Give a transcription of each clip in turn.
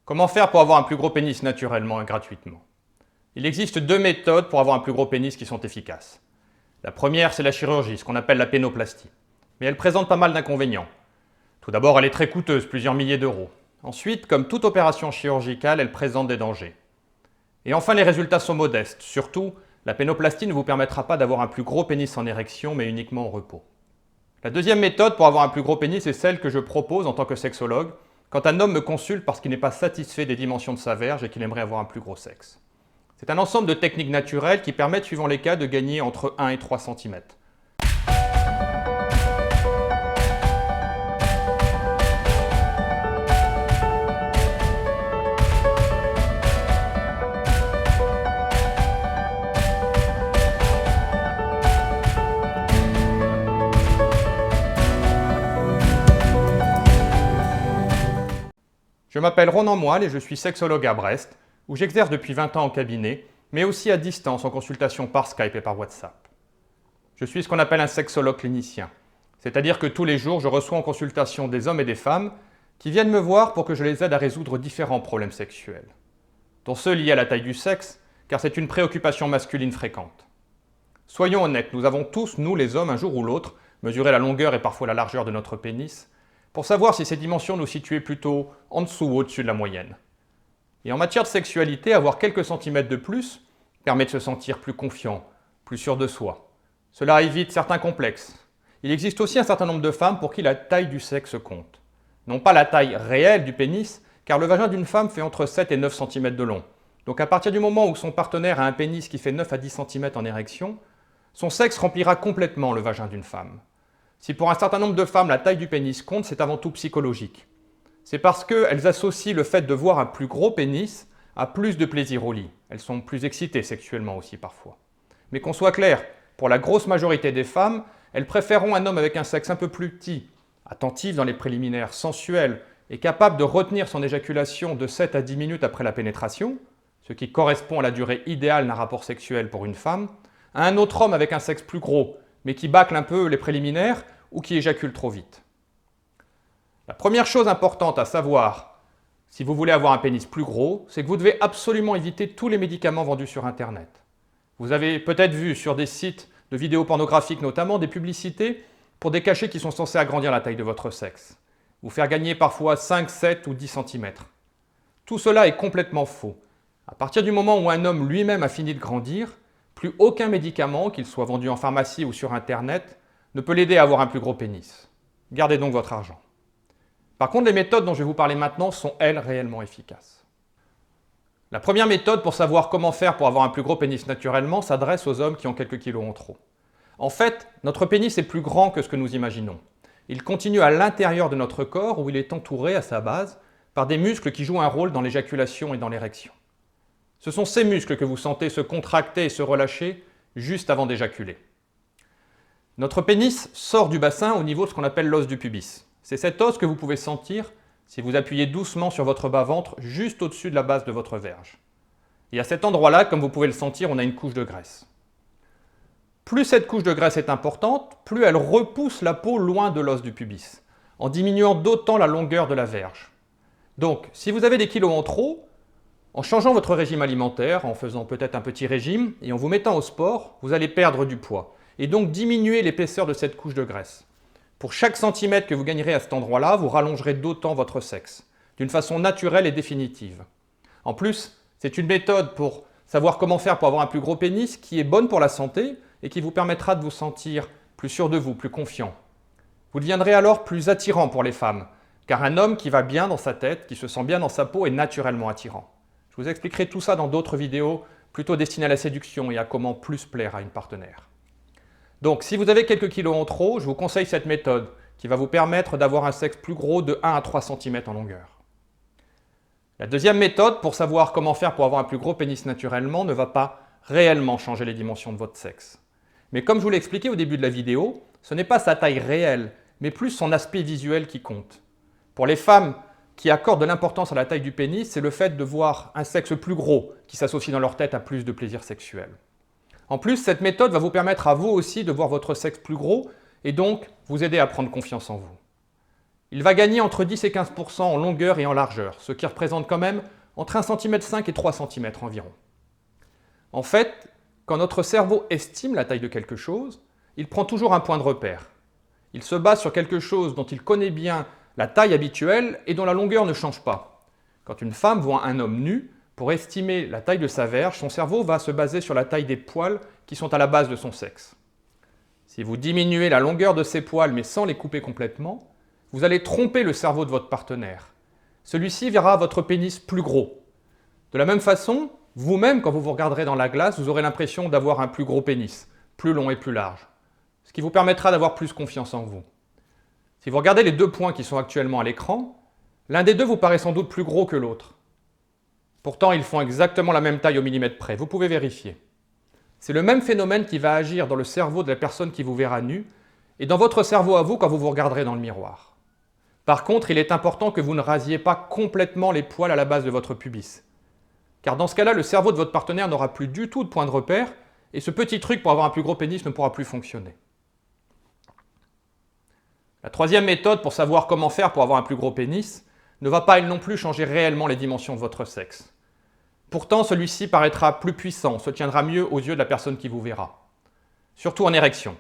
Comment faire pour avoir un plus gros pénis naturellement et gratuitement? Il existe deux méthodes pour avoir un plus gros pénis qui sont efficaces. La première, c'est la chirurgie, ce qu'on appelle la pénoplastie. Mais elle présente pas mal d'inconvénients. Tout d'abord, elle est très coûteuse, plusieurs milliers d'euros. Ensuite, comme toute opération chirurgicale, elle présente des dangers. Et enfin, les résultats sont modestes. Surtout, la pénoplastie ne vous permettra pas d'avoir un plus gros pénis en érection, mais uniquement au repos. La deuxième méthode pour avoir un plus gros pénis est celle que je propose en tant que sexologue, quand un homme me consulte parce qu'il n'est pas satisfait des dimensions de sa verge et qu'il aimerait avoir un plus gros sexe. C'est un ensemble de techniques naturelles qui permettent, suivant les cas, de gagner entre 1 et 3 cm. Je m'appelle Ronan Moelle et je suis sexologue à Brest, où j'exerce depuis 20 ans en cabinet, mais aussi à distance en consultation par Skype et par WhatsApp. Je suis ce qu'on appelle un sexologue clinicien, c'est-à-dire que tous les jours, je reçois en consultation des hommes et des femmes qui viennent me voir pour que je les aide à résoudre différents problèmes sexuels, dont ceux liés à la taille du sexe, car c'est une préoccupation masculine fréquente. Soyons honnêtes, nous avons tous, nous les hommes, un jour ou l'autre, mesuré la longueur et parfois la largeur de notre pénis, pour savoir si ces dimensions nous situaient plutôt en dessous ou au-dessus de la moyenne. Et en matière de sexualité, avoir quelques centimètres de plus permet de se sentir plus confiant, plus sûr de soi. Cela évite certains complexes. Il existe aussi un certain nombre de femmes pour qui la taille du sexe compte. Non pas la taille réelle du pénis, car le vagin d'une femme fait entre 7 et 9 cm de long. Donc à partir du moment où son partenaire a un pénis qui fait 9 à 10 cm en érection, son sexe remplira complètement le vagin d'une femme. Si pour un certain nombre de femmes la taille du pénis compte, c'est avant tout psychologique. C'est parce qu'elles associent le fait de voir un plus gros pénis à plus de plaisir au lit. Elles sont plus excitées sexuellement aussi parfois. Mais qu'on soit clair, pour la grosse majorité des femmes, elles préféreront un homme avec un sexe un peu plus petit, attentif dans les préliminaires, sensuel et capable de retenir son éjaculation de 7 à 10 minutes après la pénétration, ce qui correspond à la durée idéale d'un rapport sexuel pour une femme, à un autre homme avec un sexe plus gros, mais qui bâcle un peu les préliminaires ou qui éjacule trop vite. La première chose importante à savoir si vous voulez avoir un pénis plus gros, c'est que vous devez absolument éviter tous les médicaments vendus sur Internet. Vous avez peut-être vu sur des sites de vidéos pornographiques notamment des publicités pour des cachets qui sont censés agrandir la taille de votre sexe, vous faire gagner parfois 5, 7 ou 10 cm. Tout cela est complètement faux. À partir du moment où un homme lui-même a fini de grandir, plus aucun médicament, qu'il soit vendu en pharmacie ou sur Internet, ne peut l'aider à avoir un plus gros pénis. Gardez donc votre argent. Par contre, les méthodes dont je vais vous parler maintenant sont, elles, réellement efficaces. La première méthode pour savoir comment faire pour avoir un plus gros pénis naturellement s'adresse aux hommes qui ont quelques kilos en trop. En fait, notre pénis est plus grand que ce que nous imaginons. Il continue à l'intérieur de notre corps où il est entouré à sa base par des muscles qui jouent un rôle dans l'éjaculation et dans l'érection. Ce sont ces muscles que vous sentez se contracter et se relâcher juste avant d'éjaculer. Notre pénis sort du bassin au niveau de ce qu'on appelle l'os du pubis. C'est cet os que vous pouvez sentir si vous appuyez doucement sur votre bas-ventre juste au-dessus de la base de votre verge. Et à cet endroit-là, comme vous pouvez le sentir, on a une couche de graisse. Plus cette couche de graisse est importante, plus elle repousse la peau loin de l'os du pubis, en diminuant d'autant la longueur de la verge. Donc, si vous avez des kilos en trop, en changeant votre régime alimentaire, en faisant peut-être un petit régime et en vous mettant au sport, vous allez perdre du poids et donc diminuer l'épaisseur de cette couche de graisse. Pour chaque centimètre que vous gagnerez à cet endroit-là, vous rallongerez d'autant votre sexe, d'une façon naturelle et définitive. En plus, c'est une méthode pour savoir comment faire pour avoir un plus gros pénis qui est bonne pour la santé et qui vous permettra de vous sentir plus sûr de vous, plus confiant. Vous deviendrez alors plus attirant pour les femmes, car un homme qui va bien dans sa tête, qui se sent bien dans sa peau, est naturellement attirant. Je vous expliquerai tout ça dans d'autres vidéos plutôt destinées à la séduction et à comment plus plaire à une partenaire. Donc, si vous avez quelques kilos en trop, je vous conseille cette méthode qui va vous permettre d'avoir un sexe plus gros de 1 à 3 cm en longueur. La deuxième méthode pour savoir comment faire pour avoir un plus gros pénis naturellement ne va pas réellement changer les dimensions de votre sexe. Mais comme je vous l'ai expliqué au début de la vidéo, ce n'est pas sa taille réelle, mais plus son aspect visuel qui compte. Pour les femmes qui accordent de l'importance à la taille du pénis, c'est le fait de voir un sexe plus gros qui s'associe dans leur tête à plus de plaisir sexuel. En plus, cette méthode va vous permettre à vous aussi de voir votre sexe plus gros et donc vous aider à prendre confiance en vous. Il va gagner entre 10 et 15% en longueur et en largeur, ce qui représente quand même entre 1,5 cm et 3 cm environ. En fait, quand notre cerveau estime la taille de quelque chose, il prend toujours un point de repère. Il se base sur quelque chose dont il connaît bien la taille habituelle et dont la longueur ne change pas. Quand une femme voit un homme nu, pour estimer la taille de sa verge, son cerveau va se baser sur la taille des poils qui sont à la base de son sexe. Si vous diminuez la longueur de ces poils mais sans les couper complètement, vous allez tromper le cerveau de votre partenaire. Celui-ci verra votre pénis plus gros. De la même façon, vous-même, quand vous vous regarderez dans la glace, vous aurez l'impression d'avoir un plus gros pénis, plus long et plus large, ce qui vous permettra d'avoir plus confiance en vous. Si vous regardez les deux points qui sont actuellement à l'écran, l'un des deux vous paraît sans doute plus gros que l'autre. Pourtant, ils font exactement la même taille au millimètre près, vous pouvez vérifier. C'est le même phénomène qui va agir dans le cerveau de la personne qui vous verra nu et dans votre cerveau à vous quand vous vous regarderez dans le miroir. Par contre, il est important que vous ne rasiez pas complètement les poils à la base de votre pubis. Car dans ce cas-là, le cerveau de votre partenaire n'aura plus du tout de point de repère et ce petit truc pour avoir un plus gros pénis ne pourra plus fonctionner. La troisième méthode pour savoir comment faire pour avoir un plus gros pénis ne va pas elle non plus changer réellement les dimensions de votre sexe. Pourtant, celui-ci paraîtra plus puissant, se tiendra mieux aux yeux de la personne qui vous verra. Surtout en érection.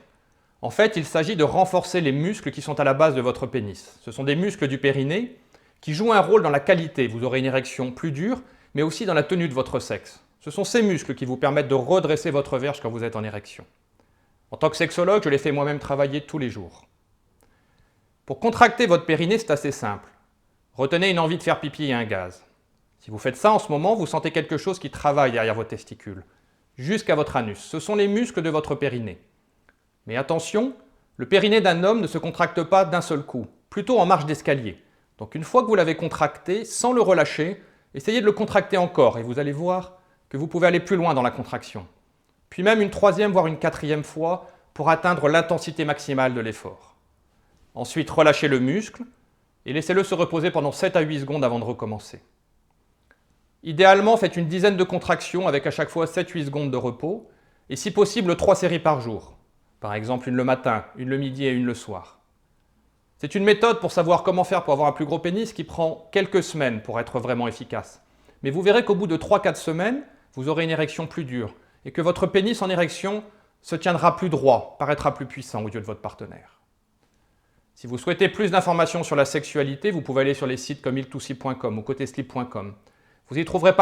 En fait, il s'agit de renforcer les muscles qui sont à la base de votre pénis. Ce sont des muscles du périnée qui jouent un rôle dans la qualité. Vous aurez une érection plus dure, mais aussi dans la tenue de votre sexe. Ce sont ces muscles qui vous permettent de redresser votre verge quand vous êtes en érection. En tant que sexologue, je les fais moi-même travailler tous les jours. Pour contracter votre périnée, c'est assez simple. Retenez une envie de faire pipi et un gaz. Si vous faites ça en ce moment, vous sentez quelque chose qui travaille derrière vos testicules, jusqu'à votre anus. Ce sont les muscles de votre périnée. Mais attention, le périnée d'un homme ne se contracte pas d'un seul coup, plutôt en marche d'escalier. Donc une fois que vous l'avez contracté, sans le relâcher, essayez de le contracter encore et vous allez voir que vous pouvez aller plus loin dans la contraction. Puis même une troisième, voire une quatrième fois pour atteindre l'intensité maximale de l'effort. Ensuite, relâchez le muscle et laissez-le se reposer pendant 7 à 8 secondes avant de recommencer. Idéalement, faites une dizaine de contractions avec à chaque fois 7-8 secondes de repos et si possible 3 séries par jour. Par exemple, une le matin, une le midi et une le soir. C'est une méthode pour savoir comment faire pour avoir un plus gros pénis qui prend quelques semaines pour être vraiment efficace. Mais vous verrez qu'au bout de 3-4 semaines, vous aurez une érection plus dure et que votre pénis en érection se tiendra plus droit, paraîtra plus puissant aux yeux de votre partenaire. Si vous souhaitez plus d'informations sur la sexualité, vous pouvez aller sur les sites comme il2c.com ou coteslip.com. Vous y trouverez pas